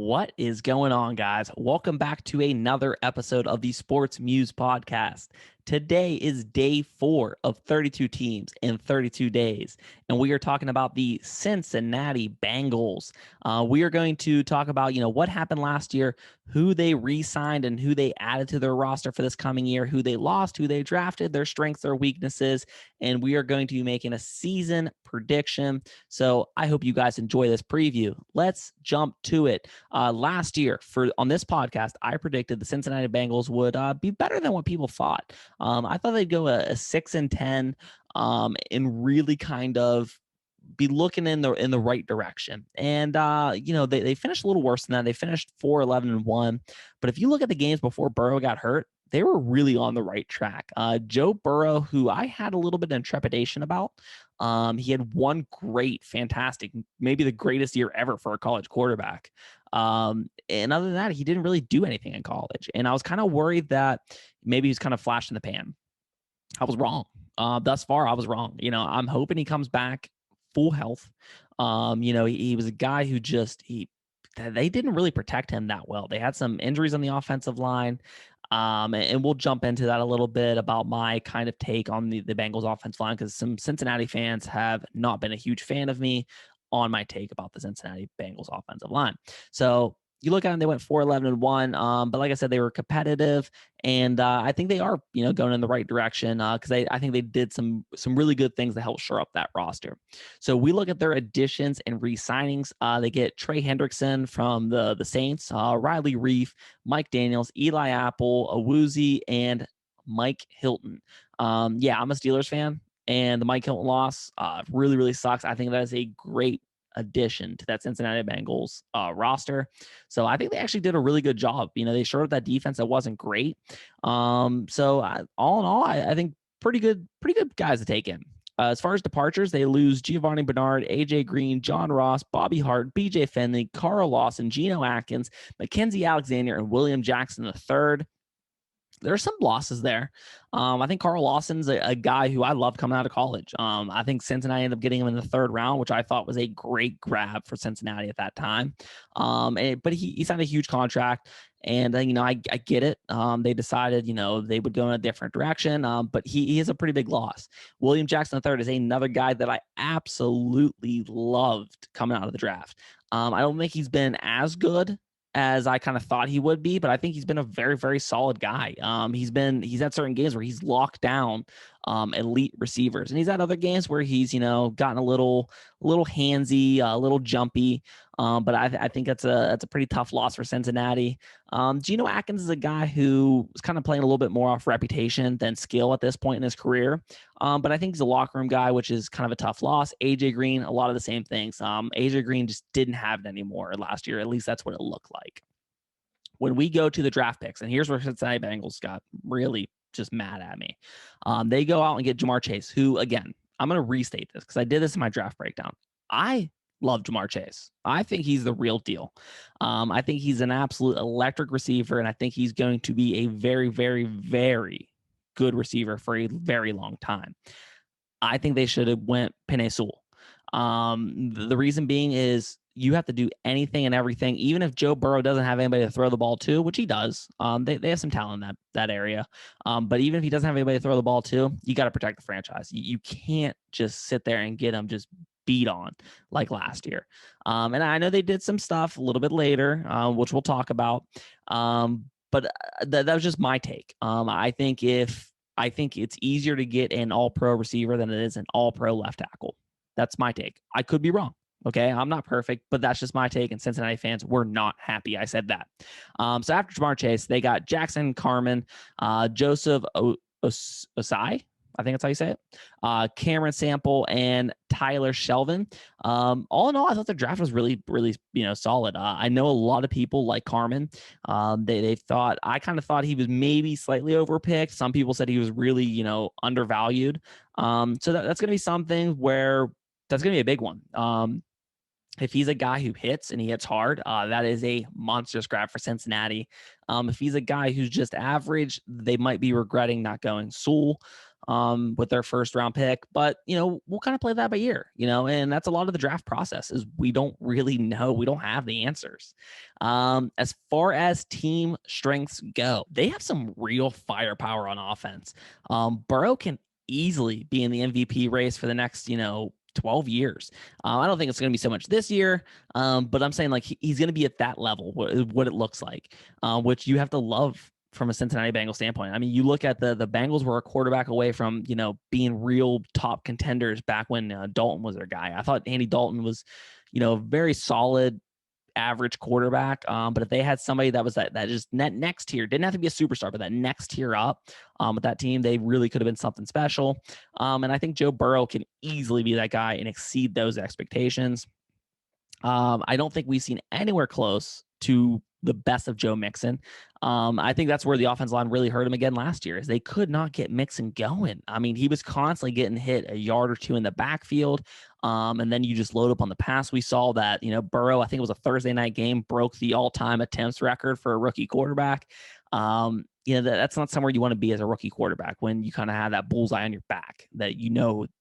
What is going on, guys? Welcome back to another episode of the Sports Muse podcast. Today is day 4 of 32 teams in 32 days, and we are talking about the Cincinnati Bengals. We are going to talk about, what happened last year, who they re-signed and who they added to their roster for this coming year, who they lost, who they drafted, their strengths, their weaknesses, and we are going to be making a season prediction. So I hope you guys enjoy this preview. Let's jump to it. Last year, on this podcast, I predicted the Cincinnati Bengals would be better than what people thought. I thought they'd go a 6-10 and really kind of be looking in the right direction. And they finished a little worse than that. They finished 4-11-1. But if you look at the games before Burrow got hurt, they were really on the right track. Joe Burrow, who I had a little bit of trepidation about, he had one great, fantastic, maybe the greatest year ever for a college quarterback. And other than that, he didn't really do anything in college. And I was kind of worried that maybe he's kind of flash in the pan. I was wrong. Thus far, I was wrong. I'm hoping he comes back full health. He was a guy who they didn't really protect him that well. They had some injuries on the offensive line. And we'll jump into that a little bit about my kind of take on the Bengals offensive line, because some Cincinnati fans have not been a huge fan of me on my take about the Cincinnati Bengals offensive line. So you look at them, they went 4-11-1. But like I said, they were competitive, and I think they are, going in the right direction, because I think they did some really good things to help shore up that roster. So we look at their additions and re-signings. They get Trey Hendrickson from the Saints, Riley Reif, Mike Daniels, Eli Apple, Awuzie, and Mike Hilton. I'm a Steelers fan, and the Mike Hilton loss really, really sucks. I think that is a great addition to that Cincinnati Bengals roster. So I think they actually did a really good job. They showed up that defense that wasn't great. All in all, I think pretty good guys to take in. As far as departures, they lose Giovanni Bernard, AJ Green, John Ross, Bobby Hart, BJ Finley, Carl Lawson, Gino Atkins, Mackenzie Alexander, and William Jackson III. There's some losses there. I think Carl Lawson's a guy who I love coming out of college. I think Cincinnati ended up getting him in the 3rd round, which I thought was a great grab for Cincinnati at that time. But he signed a huge contract, and I get it. They decided they would go in a different direction. But he is a pretty big loss. William Jackson III is another guy that I absolutely loved coming out of the draft. I don't think he's been as good as I kind of thought he would be, but I think he's been a very, very solid guy. He's had certain games where he's locked down elite receivers, and he's had other games where he's gotten a little handsy, a little jumpy. But I think that's a pretty tough loss for Cincinnati. Gino Atkins is a guy who is kind of playing a little bit more off reputation than skill at this point in his career. But I think he's a locker room guy, which is kind of a tough loss. AJ Green, a lot of the same things. AJ Green just didn't have it anymore last year. At least that's what it looked like. When we go to the draft picks, and here's where Cincinnati Bengals got really just mad at me. They go out and get Ja'Marr Chase, who, again, I'm going to restate this because I did this in my draft breakdown. I love Ja'Marr Chase. I think he's the real deal. I think he's an absolute electric receiver, and I think he's going to be a very, very, very good receiver for a very long time. I think they should have went Penei Sewell. The reason being is you have to do anything and everything, even if Joe Burrow doesn't have anybody to throw the ball to, which he does. They have some talent in that area. But even if he doesn't have anybody to throw the ball to, you got to protect the franchise. You can't just sit there and get him just beat on like last year. And I know they did some stuff a little bit later, which we'll talk about. But that was just my take. I think it's easier to get an all-pro receiver than it is an all-pro left tackle. That's my take. I could be wrong. Okay, I'm not perfect, but that's just my take, and Cincinnati fans were not happy I said that. So after Ja'Marr Chase, they got Jackson Carman, Joseph Osai, I think that's how you say it, Cameron Sample, and Tyler Shelvin. All in all, I thought the draft was really, really, solid. I know a lot of people like Carman. They thought, I kind of thought he was maybe slightly overpicked. Some people said he was really, undervalued. So that's going to be something where that's going to be a big one. If he's a guy who hits and he hits hard, that is a monstrous grab for Cincinnati. If he's a guy who's just average, they might be regretting not going Sewell. with their first round pick. But, we'll kind of play that by ear, and that's a lot of the draft process is we don't really know. We don't have the answers. As far as team strengths go, they have some real firepower on offense. Burrow can easily be in the MVP race for the next, 12 years. I don't think it's going to be so much this year, but I'm saying like he's going to be at that level, what it looks like, which you have to love from a Cincinnati Bengals standpoint. I mean, you look at the Bengals were a quarterback away from, being real top contenders back when Dalton was their guy. I thought Andy Dalton was, very solid average quarterback. But if they had somebody that was that just next tier, didn't have to be a superstar, but that next tier up with that team, they really could have been something special. And I think Joe Burrow can easily be that guy and exceed those expectations. I don't think we've seen anywhere close to the best of Joe Mixon. I think that's where the offensive line really hurt him again last year, is they could not get Mixon going. I mean, he was constantly getting hit a yard or two in the backfield. And then you just load up on the pass. We saw that, Burrow, I think it was a Thursday night game, broke the all-time attempts record for a rookie quarterback. That's not somewhere you want to be as a rookie quarterback when you kind of have that bullseye on your back that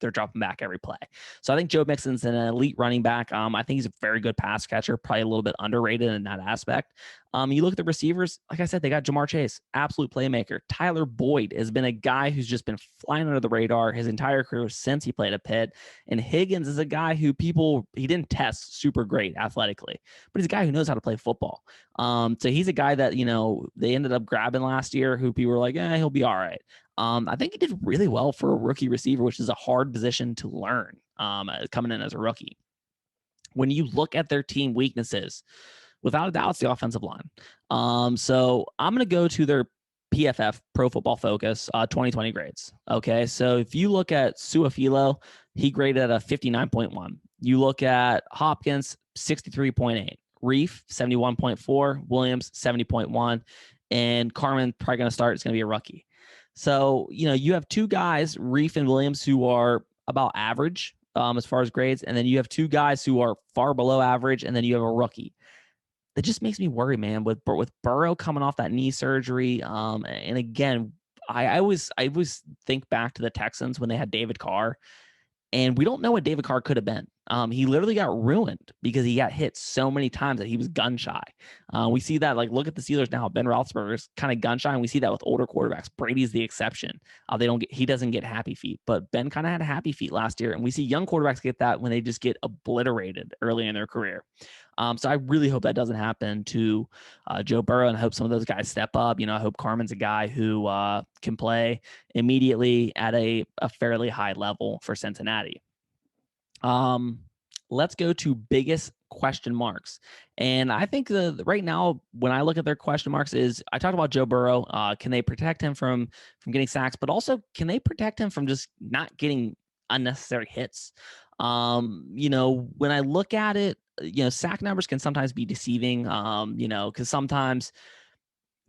they're dropping back every play. So I think Joe Mixon's an elite running back. I think he's a very good pass catcher, probably a little bit underrated in that aspect. You look at the receivers, like I said, they got Jamar Chase, absolute playmaker. Tyler Boyd has been a guy who's just been flying under the radar his entire career since he played at Pitt. And Higgins is a guy who he didn't test super great athletically, but he's a guy who knows how to play football. So he's a guy that, they ended up grabbing last year who people were like, he'll be all right. I think he did really well for a rookie receiver, which is a hard position to learn coming in as a rookie. When you look at their team weaknesses, without a doubt, it's the offensive line. So I'm going to go to their PFF, Pro Football Focus, 2020 grades. Okay, so if you look at Suafilo, he graded at a 59.1. You look at Hopkins, 63.8. Reef, 71.4. Williams, 70.1. And Carman, probably going to start. It's going to be a rookie. So, you have two guys, Reef and Williams, who are about average as far as grades. And then you have two guys who are far below average. And then you have a rookie. That just makes me worry, man, with Burrow coming off that knee surgery. And again, I always think back to the Texans when they had David Carr, and we don't know what David Carr could have been. He literally got ruined because he got hit so many times that he was gun shy. We see that, like, look at the Steelers now. Ben Roethlisberger's kind of gun shy, and we see that with older quarterbacks. Brady's the exception. He doesn't get happy feet, but Ben kind of had a happy feet last year, and we see young quarterbacks get that when they just get obliterated early in their career. So I really hope that doesn't happen to Joe Burrow, and I hope some of those guys step up. I hope Carman's a guy who can play immediately at a fairly high level for Cincinnati. Let's go to biggest question marks. And I think right now, when I look at their question marks, is I talked about Joe Burrow. Can they protect him from getting sacks, but also can they protect him from just not getting unnecessary hits? When I look at it, sack numbers can sometimes be deceiving, because sometimes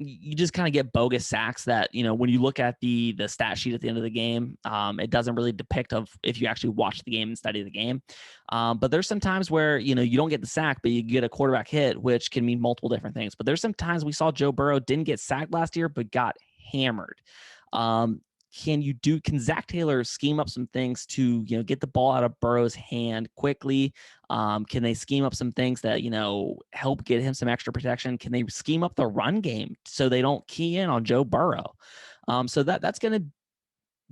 you just kind of get bogus sacks that, when you look at the stat sheet at the end of the game, it doesn't really depict of if you actually watch the game and study the game. But there's some times where, you don't get the sack, but you get a quarterback hit, which can mean multiple different things. But there's some times we saw Joe Burrow didn't get sacked last year, but got hammered. Can Zach Taylor scheme up some things to, get the ball out of Burrow's hand quickly? Can they scheme up some things that, help get him some extra protection? Can they scheme up the run game so they don't key in on Joe Burrow? So that's going to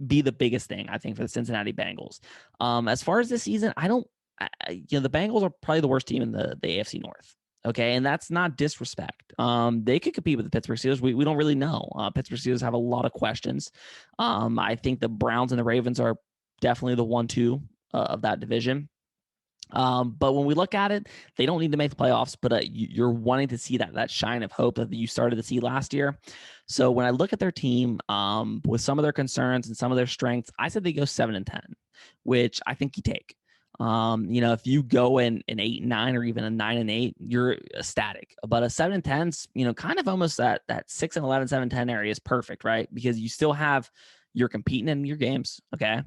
be the biggest thing, I think, for the Cincinnati Bengals. As far as this season, the Bengals are probably the worst team in the AFC North. Okay, and that's not disrespect. They could compete with the Pittsburgh Steelers. We don't really know. Pittsburgh Steelers have a lot of questions. I think the Browns and the Ravens are definitely the 1-2 of that division. But when we look at it, they don't need to make the playoffs, but you're wanting to see that shine of hope that you started to see last year. So when I look at their team, with some of their concerns and some of their strengths, I said they go 7-10, which I think you take. If you go in an 8-9 or even a 9-8, you're ecstatic. But a 7-10's, kind of almost that 6-11, 7-10 area is perfect, right? Because you still you're competing in your games, okay?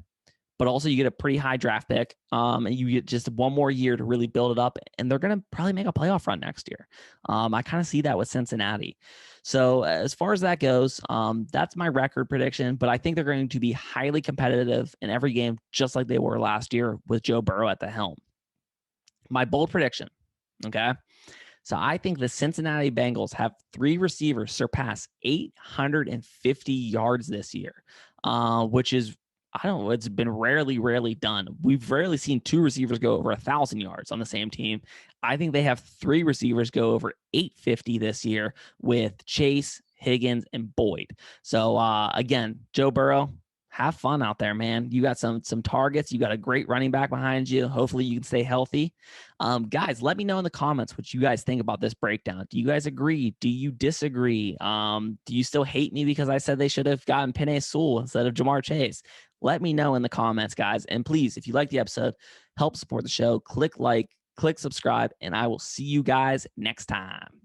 but also you get a pretty high draft pick, and you get just one more year to really build it up, and they're going to probably make a playoff run next year. I kind of see that with Cincinnati. So as far as that goes, that's my record prediction, but I think they're going to be highly competitive in every game, just like they were last year with Joe Burrow at the helm. My bold prediction, okay? So I think the Cincinnati Bengals have 3 receivers surpass 850 yards this year, which is, I don't know, it's been rarely done. We've rarely seen 2 receivers go over 1,000 yards on the same team. I think they have 3 receivers go over 850 this year with Chase, Higgins, and Boyd. So again, Joe Burrow, have fun out there, man. You got some targets. You got a great running back behind you. Hopefully you can stay healthy. Guys, let me know in the comments what you guys think about this breakdown. Do you guys agree? Do you disagree? Do you still hate me because I said they should have gotten Penei Sewell instead of Jamar Chase? Let me know in the comments, guys. And please, if you like the episode, help support the show. Click like, click subscribe, and I will see you guys next time.